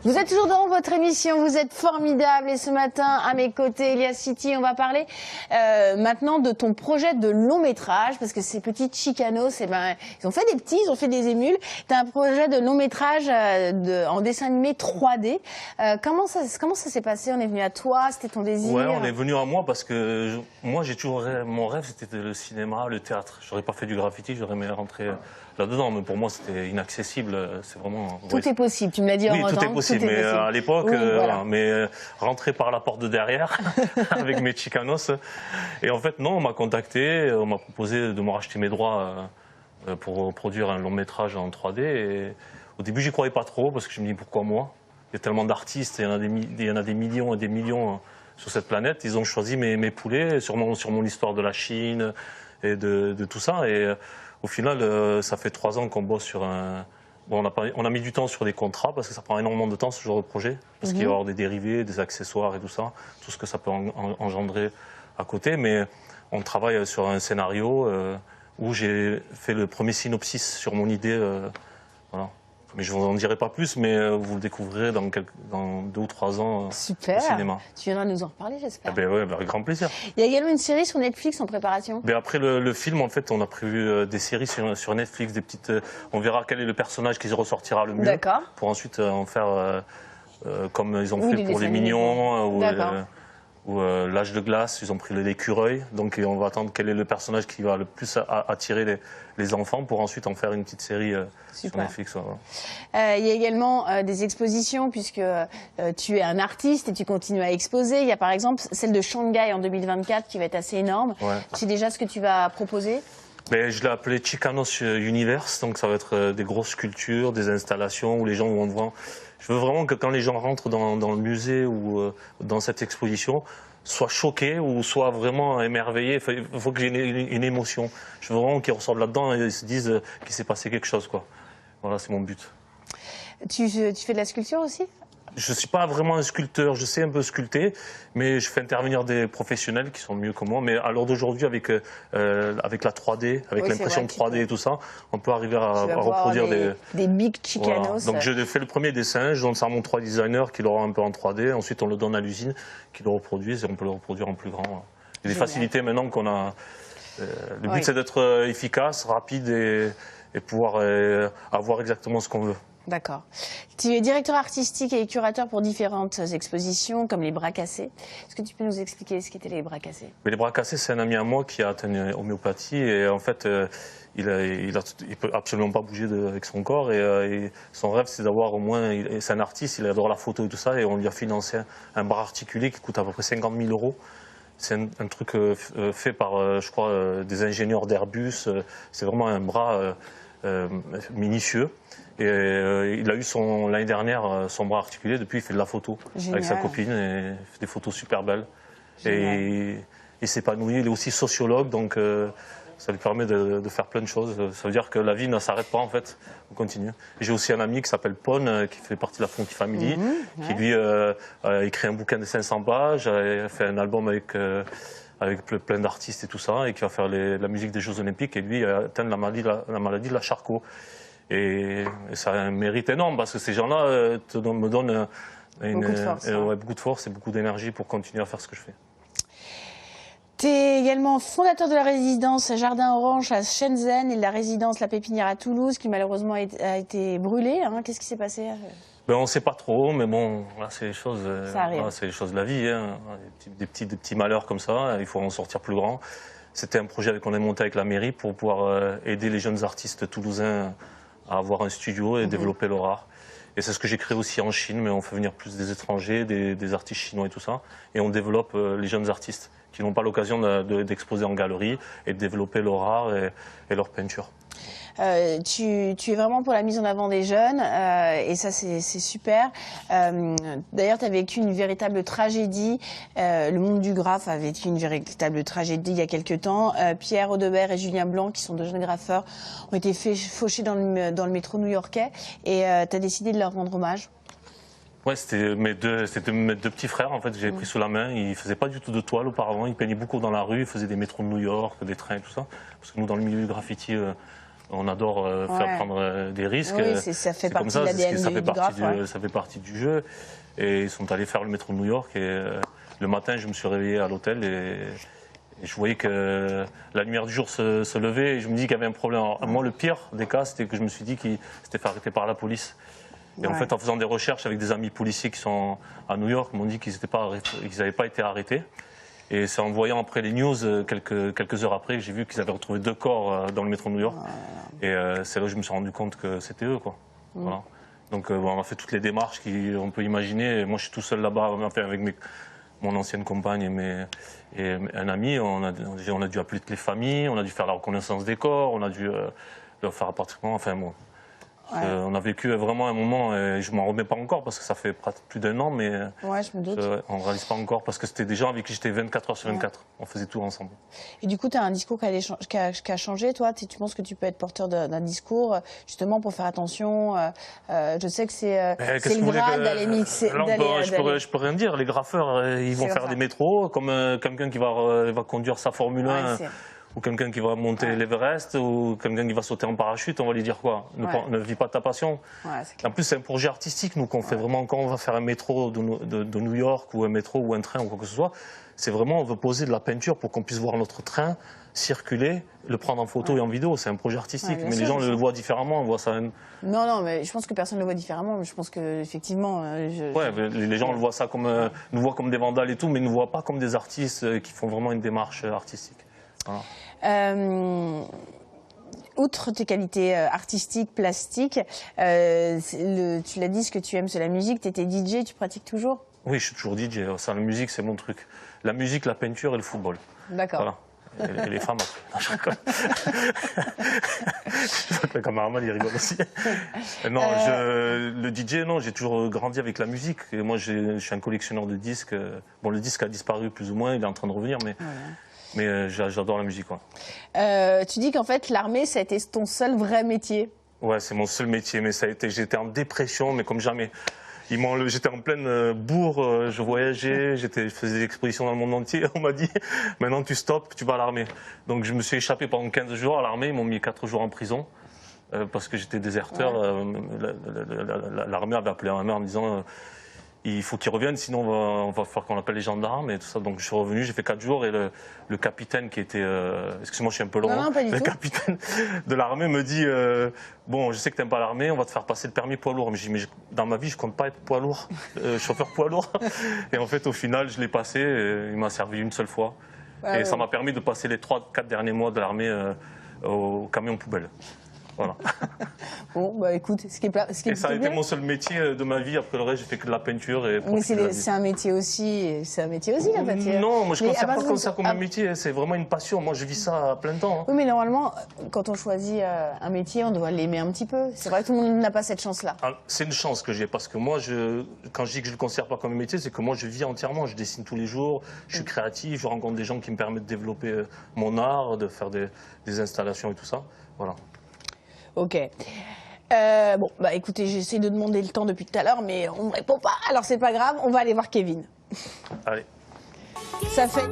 Vous êtes toujours dans votre émission, vous êtes formidable et ce matin à mes côtés, Elias City, on va parler maintenant de ton projet de long métrage parce que ces petites chicanos, ils ont fait des petits, ils ont fait des émules. Tu as un projet de long métrage en dessin animé 3D. Comment ça s'est passé? On est venu à toi, c'était ton désir? Ouais, on est venu à moi parce que moi j'ai toujours mon rêve c'était le cinéma, le théâtre. J'aurais pas fait du graffiti, j'aurais aimé rentrer là-dedans, mais pour moi c'était inaccessible. C'est vraiment. Tout est possible, tu me l'as dit en Oui, tout est possible, mais à l'époque, oui, voilà. rentrer par la porte de derrière avec mes chicanos. Et en fait, non, on m'a contacté, on m'a proposé de me racheter mes droits pour produire un long métrage en 3D. Et au début, j'y croyais pas trop parce que je me dis pourquoi moi? Il y a tellement d'artistes, il y en a des millions et des millions sur cette planète. Ils ont choisi mes poulets sur mon histoire de la Chine et de tout ça. Et au final, ça fait 3 ans qu'on bosse sur un. Bon, on a mis du temps sur les contrats parce que ça prend énormément de temps ce genre de projet. Parce qu'il va y avoir des dérivés, des accessoires et tout ça. Tout ce que ça peut engendrer à côté. Mais on travaille sur un scénario où j'ai fait le premier synopsis sur mon idée. Voilà. Mais je ne vous en dirai pas plus, mais vous le découvrirez dans 2 ou 3 ans Super. Au cinéma. Tu viendras nous en reparler, j'espère. Eh ben ouais, avec grand plaisir. Il y a également une série sur Netflix en préparation. Mais après le film, en fait, on a prévu des séries sur Netflix, des petites. On verra quel est le personnage qui ressortira le mieux. D'accord. Pour ensuite en faire comme ils ont fait pour les Mignons ou l'Âge de glace. Ils ont pris l'écureuil. Donc on va attendre quel est le personnage qui va le plus attirer les enfants pour ensuite en faire une petite série sur Netflix. Il y a également des expositions puisque tu es un artiste et tu continues à exposer. Il y a par exemple celle de Shanghai en 2024 qui va être assez énorme. Ouais. Tu sais déjà ce que tu vas proposer? Mais je l'ai appelé Chicanos Universe, donc ça va être des grosses sculptures, des installations où les gens vont voir. Je veux vraiment que quand les gens rentrent dans le musée ou dans cette exposition, soient choqués ou soient vraiment émerveillés. Il faut que j'ai une émotion. Je veux vraiment qu'ils ressortent là-dedans et se disent qu'il s'est passé quelque chose, quoi. Voilà, c'est mon but. Tu fais de la sculpture aussi? Je ne suis pas vraiment un sculpteur, je sais un peu sculpter, mais je fais intervenir des professionnels qui sont mieux que moi. Mais à l'heure d'aujourd'hui, avec la 3D, avec l'impression 3D et tout ça, on peut arriver à reproduire des big chicanos. Voilà. Donc je fais le premier dessin, je donne ça à mon 3D designer qui l'aura un peu en 3D. Ensuite, on le donne à l'usine qui le reproduise et on peut le reproduire en plus grand. Il y a des facilités maintenant qu'on a. Le but, c'est d'être efficace, rapide et pouvoir avoir exactement ce qu'on veut. D'accord. Tu es directeur artistique et curateur pour différentes expositions, comme les bras cassés. Est-ce que tu peux nous expliquer ce qu'étaient les bras cassés? Mais les bras cassés, c'est un ami à moi qui a atteint l'homéopathie et en fait, il peut absolument pas bouger avec son corps et son rêve, c'est d'avoir au moins. C'est un artiste, il adore la photo et tout ça et on lui a financé un bras articulé qui coûte à peu près 50 000 €. C'est un truc fait par, je crois, des ingénieurs d'Airbus. C'est vraiment un bras minutieux. Et il a eu l'année dernière son bras articulé. Depuis, il fait de la photo avec sa copine et il fait des photos super belles. Génial. Et il s'épanouit. Il est aussi sociologue, donc ça lui permet de faire plein de choses. Ça veut dire que la vie ne s'arrête pas, en fait. On continue. J'ai aussi un ami qui s'appelle Pone, qui fait partie de la Funky Family, qui lui a écrit un bouquin de 500 pages, a fait un album avec plein d'artistes et tout ça, et qui va faire la musique des Jeux Olympiques. Et lui a atteint la maladie de la Charcot. Et ça a un mérite énorme parce que ces gens-là me donnent beaucoup de force et beaucoup d'énergie pour continuer à faire ce que je fais. Tu es également fondateur de la résidence Jardin Orange à Shenzhen et de la résidence La Pépinière à Toulouse qui malheureusement a été brûlée. Qu'est-ce qui s'est passé? On ne sait pas trop, mais bon, là, c'est les choses de la vie. Hein. Des petits malheurs comme ça, il faut en sortir plus grand. C'était un projet qu'on a monté avec la mairie pour pouvoir aider les jeunes artistes toulousains à avoir un studio et développer leur art. Et c'est ce que j'ai créé aussi en Chine, mais on fait venir plus des étrangers, des artistes chinois et tout ça. Et on développe les jeunes artistes qui n'ont pas l'occasion d'exposer en galerie et de développer leur art et leur peinture. Tu es vraiment pour la mise en avant des jeunes et ça c'est super. D'ailleurs tu as vécu une véritable tragédie, le monde du graphe a vécu une véritable tragédie il y a quelques temps. Pierre Audebert et Julien Blanc qui sont 2 jeunes graffeurs ont été fauchés dans le métro new-yorkais et tu as décidé de leur rendre hommage. Ouais, c'était mes deux petits frères en fait que j'ai pris sous la main. Ils faisaient pas du tout de toile auparavant, ils peignaient beaucoup dans la rue, ils faisaient des métros de New York, des trains et tout ça. Parce que nous dans le milieu du graffiti, On adore faire prendre des risques. Oui, ça fait partie de l'ADN du Graff. Ça fait partie du jeu. Et ils sont allés faire le métro de New York. Et le matin, je me suis réveillé à l'hôtel et je voyais que la lumière du jour se levait. Et je me dis qu'il y avait un problème. Alors, moi, le pire des cas, c'était que je me suis dit qu'il s'était fait arrêter par la police. Et en fait, en faisant des recherches avec des amis policiers qui sont à New York, ils m'ont dit qu'ils n'avaient pas été arrêtés. Et c'est en voyant après les news, quelques heures après, que j'ai vu qu'ils avaient retrouvé 2 corps dans le métro de New York. Et c'est là que je me suis rendu compte que c'était eux, quoi. Voilà. Donc bon, on a fait toutes les démarches qu'on peut imaginer. Et moi, je suis tout seul là-bas, enfin, avec mon ancienne compagne et un ami. On a dû appeler toutes les familles, on a dû faire la reconnaissance des corps, on a dû leur faire appartement. Enfin bon. On a vécu vraiment un moment, et je m'en remets pas encore parce que ça fait plus d'1 an, mais je me doute. On ne réalise pas encore parce que c'était des gens avec qui j'étais 24 heures sur 24. On faisait tout ensemble. Et du coup, tu as un discours qui a changé, toi? Tu penses que tu peux être porteur d'un discours justement pour faire attention? Je sais que c'est le grade d'aller mixer. Là, je peux rien dire. Les graffeurs, ils vont faire des métros, comme quelqu'un qui va conduire sa Formule 1. Ou quelqu'un qui va monter l'Everest, ou quelqu'un qui va sauter en parachute, on va lui dire quoi? Ne vis pas de ta passion. En plus, c'est un projet artistique, nous, qu'on fait vraiment. Quand on va faire un métro de New York, ou un métro, ou un train, ou quoi que ce soit, c'est vraiment, on veut poser de la peinture pour qu'on puisse voir notre train circuler, le prendre en photo et en vidéo. C'est un projet artistique, mais les gens le voient différemment. On voit ça. Non, mais je pense que personne ne le voit différemment. Mais je pense que effectivement, les gens le voient ça comme, nous voient comme des vandales et tout, mais ils ne nous voient pas comme des artistes qui font vraiment une démarche artistique. Voilà. Outre tes qualités artistiques, plastiques, tu l'as dit, ce que tu aimes, c'est la musique. Tu étais DJ, tu pratiques toujours? Oui, je suis toujours DJ. Ça, la musique, c'est mon truc. La musique, la peinture et le football. D'accord. Voilà. Et les femmes après. Je rigole. Le cameraman, il rigole aussi. Non, le DJ, non, j'ai toujours grandi avec la musique. Et moi, je suis un collectionneur de disques. Bon, le disque a disparu plus ou moins, il est en train de revenir, mais j'adore la musique. Tu dis qu'en fait, l'armée, ça a été ton seul vrai métier. Ouais, c'est mon seul métier, mais j'étais en dépression, mais comme jamais. J'étais en pleine bourre, je voyageais, je faisais des expositions dans le monde entier. On m'a dit, maintenant tu stoppes, tu vas à l'armée. Donc je me suis échappé pendant 15 jours à l'armée, ils m'ont mis 4 jours en prison. Parce que j'étais déserteur. L'armée avait appelé un maire en me disant il faut qu'il revienne, sinon on va falloir qu'on appelle les gendarmes et tout ça. Donc je suis revenu, j'ai fait 4 jours et le capitaine qui était, excuse-moi, je suis un peu long, le capitaine de l'armée me dit bon, je sais que t'aimes pas l'armée, on va te faire passer le permis poids lourd. Mais dans ma vie, je compte pas être poids lourd, chauffeur poids lourd. Et en fait, au final, je l'ai passé. Et il m'a servi une seule fois. Et ça m'a permis de passer les 3-4 derniers mois de l'armée au camion poubelle. Voilà. Bon, bah écoute, et ça a été mon seul métier de ma vie. Après le reste, j'ai fait que de la peinture. Mais c'est un métier aussi, la peinture. Non, moi je ne considère pas comme ça comme un métier. C'est vraiment une passion. Moi, je vis ça à plein temps. Oui, mais normalement, quand on choisit un métier, on doit l'aimer un petit peu. C'est vrai que tout le monde n'a pas cette chance-là. C'est une chance que j'ai, parce que moi, quand je dis que je ne le considère pas comme un métier, c'est que moi, je vis entièrement. Je dessine tous les jours, je suis créatif, je rencontre des gens qui me permettent de développer mon art, de faire des installations et tout ça. Voilà. Ok. Bon, bah écoutez, j'essaie de demander le temps depuis tout à l'heure, mais on ne me répond pas. Alors c'est pas grave, on va aller voir Kevin. Allez. Ça fait...